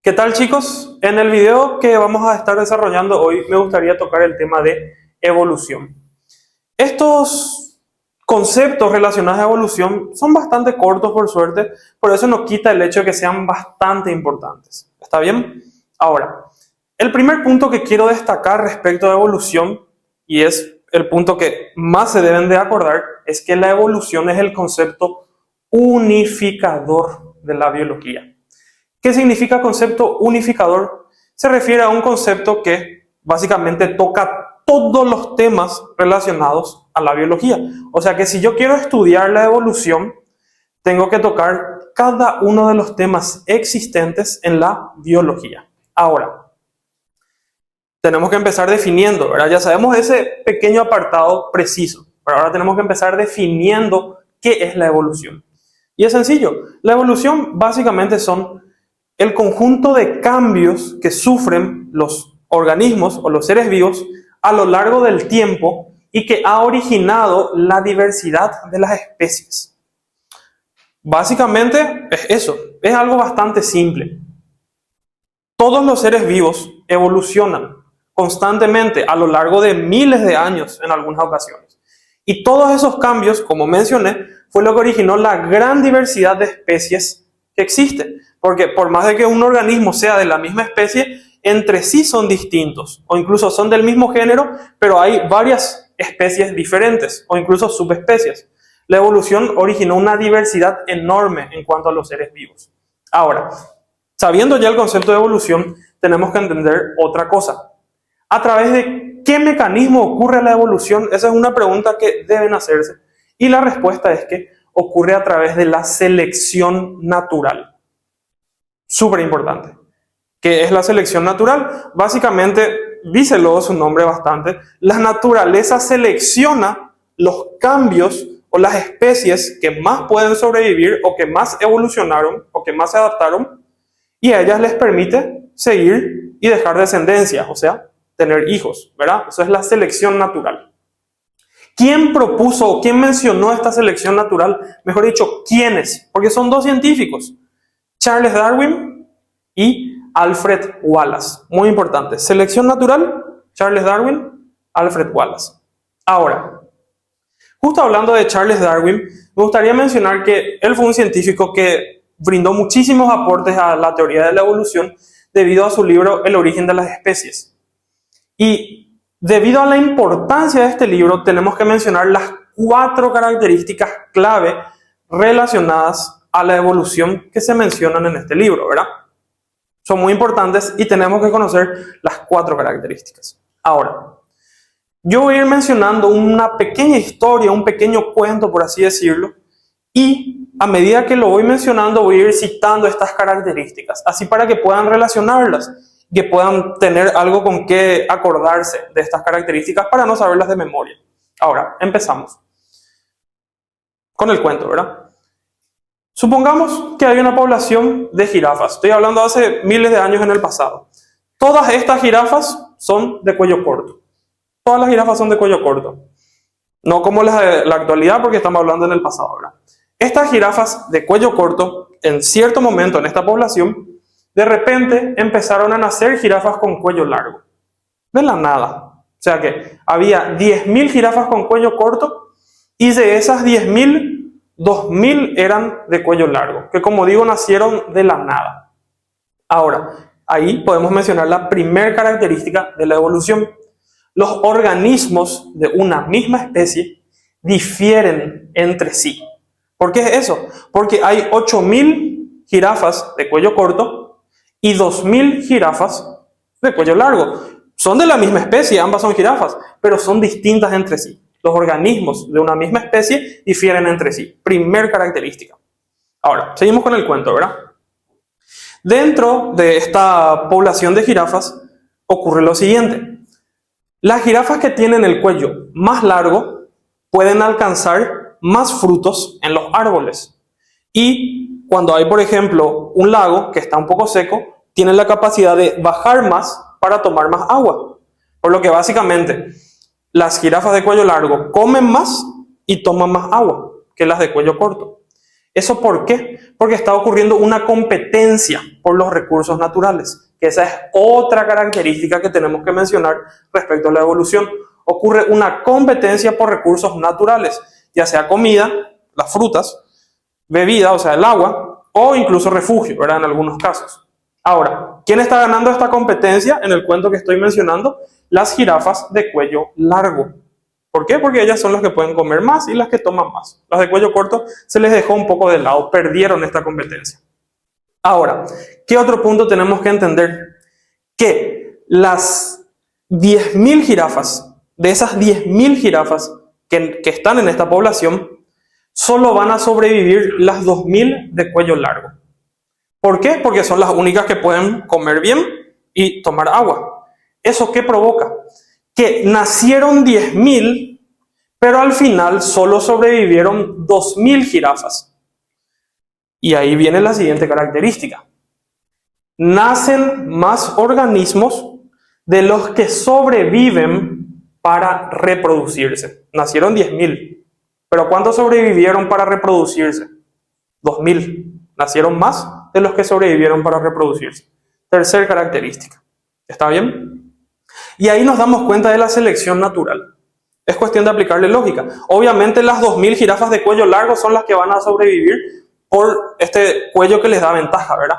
¿Qué tal, chicos? En el video que vamos a estar desarrollando hoy me gustaría tocar el tema de evolución. Estos conceptos relacionados a evolución son bastante cortos, por suerte, pero eso no quita el hecho de que sean bastante importantes. ¿Está bien? Ahora, el primer punto que quiero destacar respecto a evolución, y es el punto que más se deben de acordar, es que la evolución es el concepto unificador de la biología. ¿Qué significa concepto unificador? Se refiere a un concepto que básicamente toca todos los temas relacionados a la biología. O sea que si yo quiero estudiar la evolución, tengo que tocar cada uno de los temas existentes en la biología. Ahora, tenemos que empezar definiendo, ¿verdad? Ya sabemos ese pequeño apartado preciso, pero ahora tenemos que empezar definiendo qué es la evolución. Y es sencillo, la evolución básicamente son el conjunto de cambios que sufren los organismos o los seres vivos a lo largo del tiempo y que ha originado la diversidad de las especies. Básicamente es eso, es algo bastante simple. Todos los seres vivos evolucionan constantemente a lo largo de miles de años en algunas ocasiones. Y todos esos cambios, como mencioné, fue lo que originó la gran diversidad de especies que existen. Porque por más de que un organismo sea de la misma especie, entre sí son distintos, o incluso son del mismo género, pero hay varias especies diferentes, o incluso subespecies. La evolución originó una diversidad enorme en cuanto a los seres vivos. Ahora, sabiendo ya el concepto de evolución, tenemos que entender otra cosa. ¿A través de qué mecanismo ocurre la evolución? Esa es una pregunta que deben hacerse. Y la respuesta es que ocurre a través de la selección natural. Súper importante. ¿Qué es la selección natural? Básicamente, dice luego su nombre bastante, la naturaleza selecciona los cambios o las especies que más pueden sobrevivir o que más evolucionaron o que más se adaptaron y a ellas les permite seguir y dejar descendencia, o sea, tener hijos, ¿verdad? Eso es la selección natural. ¿Quién propuso o quién mencionó esta selección natural? Mejor dicho, ¿quiénes? Porque son dos científicos. Charles Darwin y Alfred Wallace. Muy importante. Selección natural, Charles Darwin, Alfred Wallace. Ahora, justo hablando de Charles Darwin, me gustaría mencionar que él fue un científico que brindó muchísimos aportes a la teoría de la evolución debido a su libro El origen de las especies. Y debido a la importancia de este libro, tenemos que mencionar las 4 características clave relacionadas a la evolución que se mencionan en este libro, ¿verdad? Son muy importantes y tenemos que conocer las 4 características. Ahora, yo voy a ir mencionando una pequeña historia, un pequeño cuento, por así decirlo, y a medida que lo voy mencionando voy a ir citando estas características, así para que puedan relacionarlas, que puedan tener algo con qué acordarse de estas características para no saberlas de memoria. Ahora, empezamos con el cuento, ¿verdad? Supongamos que hay una población de jirafas. Estoy hablando hace miles de años en el pasado. Todas estas jirafas son de cuello corto. Todas las jirafas son de cuello corto. No como las de la actualidad, porque estamos hablando en el pasado, ¿verdad? Estas jirafas de cuello corto, en cierto momento en esta población, de repente empezaron a nacer jirafas con cuello largo. De la nada. O sea que había 10.000 jirafas con cuello corto y de esas 10.000, 2.000 eran de cuello largo, que como digo, nacieron de la nada. Ahora, ahí podemos mencionar la primera característica de la evolución. Los organismos de una misma especie difieren entre sí. ¿Por qué es eso? Porque hay 8.000 jirafas de cuello corto y 2.000 jirafas de cuello largo. Son de la misma especie, ambas son jirafas, pero son distintas entre sí. Los organismos de una misma especie difieren entre sí. Primer característica. Ahora, seguimos con el cuento, ¿verdad? Dentro de esta población de jirafas ocurre lo siguiente. Las jirafas que tienen el cuello más largo pueden alcanzar más frutos en los árboles. Y cuando hay, por ejemplo, un lago que está un poco seco, tienen la capacidad de bajar más para tomar más agua. Por lo que básicamente las jirafas de cuello largo comen más y toman más agua que las de cuello corto. ¿Eso por qué? Porque está ocurriendo una competencia por los recursos naturales, que esa es otra característica que tenemos que mencionar respecto a la evolución. Ocurre una competencia por recursos naturales, ya sea comida, las frutas, bebida, o sea, el agua, o incluso refugio, ¿verdad? En algunos casos. Ahora, ¿quién está ganando esta competencia en el cuento que estoy mencionando? Las jirafas de cuello largo. ¿Por qué? Porque ellas son las que pueden comer más y las que toman más. Las de cuello corto se les dejó un poco de lado, perdieron esta competencia. Ahora, ¿qué otro punto tenemos que entender? Que las 10.000 jirafas, de esas 10.000 jirafas que están en esta población, solo van a sobrevivir las 2.000 de cuello largo. ¿Por qué? Porque son las únicas que pueden comer bien y tomar agua. ¿Eso qué provoca? Que nacieron 10.000, pero al final solo sobrevivieron 2.000 jirafas. Y ahí viene la siguiente característica. Nacen más organismos de los que sobreviven para reproducirse. Nacieron 10.000, pero ¿cuántos sobrevivieron para reproducirse? 2.000. Nacieron más de los que sobrevivieron para reproducirse. Tercera característica. ¿Está bien? Y ahí nos damos cuenta de la selección natural. Es cuestión de aplicarle lógica. Obviamente las 2.000 jirafas de cuello largo son las que van a sobrevivir por este cuello que les da ventaja, ¿verdad?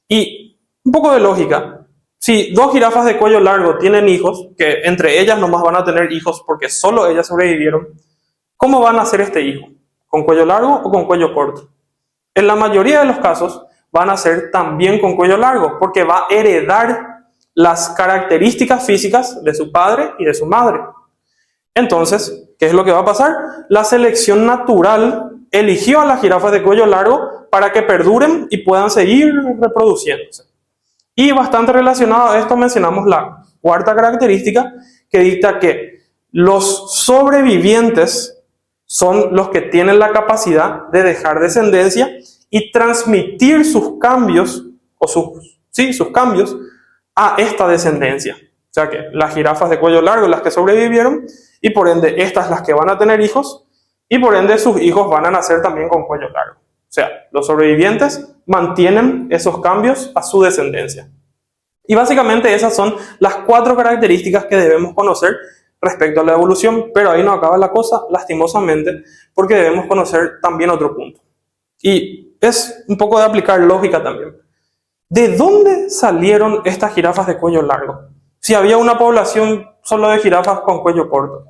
Y un poco de lógica. Si 2 jirafas de cuello largo tienen hijos, que entre ellas nomás van a tener hijos porque solo ellas sobrevivieron, ¿cómo van a hacer este hijo? ¿Con cuello largo o con cuello corto? En la mayoría de los casos van a ser también con cuello largo, porque va a heredar las características físicas de su padre y de su madre. Entonces, ¿qué es lo que va a pasar? La selección natural eligió a las jirafas de cuello largo para que perduren y puedan seguir reproduciéndose. Y bastante relacionado a esto mencionamos la cuarta característica, que dicta que los sobrevivientes son los que tienen la capacidad de dejar descendencia y transmitir sus cambios, sus cambios a esta descendencia. O sea que las jirafas de cuello largo, las que sobrevivieron, y por ende estas las que van a tener hijos, y por ende sus hijos van a nacer también con cuello largo. O sea, los sobrevivientes mantienen esos cambios a su descendencia. Y básicamente esas son las 4 características que debemos conocer respecto a la evolución, pero ahí no acaba la cosa, lastimosamente, porque debemos conocer también otro punto. Y es un poco de aplicar lógica también. ¿De dónde salieron estas jirafas de cuello largo? Si había una población solo de jirafas con cuello corto.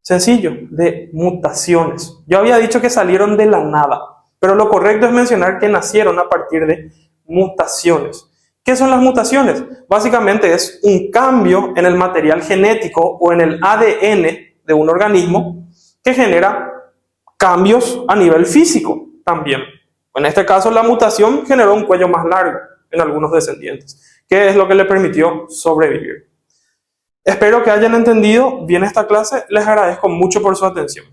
Sencillo, de mutaciones. Yo había dicho que salieron de la nada, pero lo correcto es mencionar que nacieron a partir de mutaciones. ¿Qué son las mutaciones? Básicamente es un cambio en el material genético o en el ADN de un organismo que genera cambios a nivel físico también. En este caso, la mutación generó un cuello más largo en algunos descendientes, que es lo que le permitió sobrevivir. Espero que hayan entendido bien esta clase. Les agradezco mucho por su atención.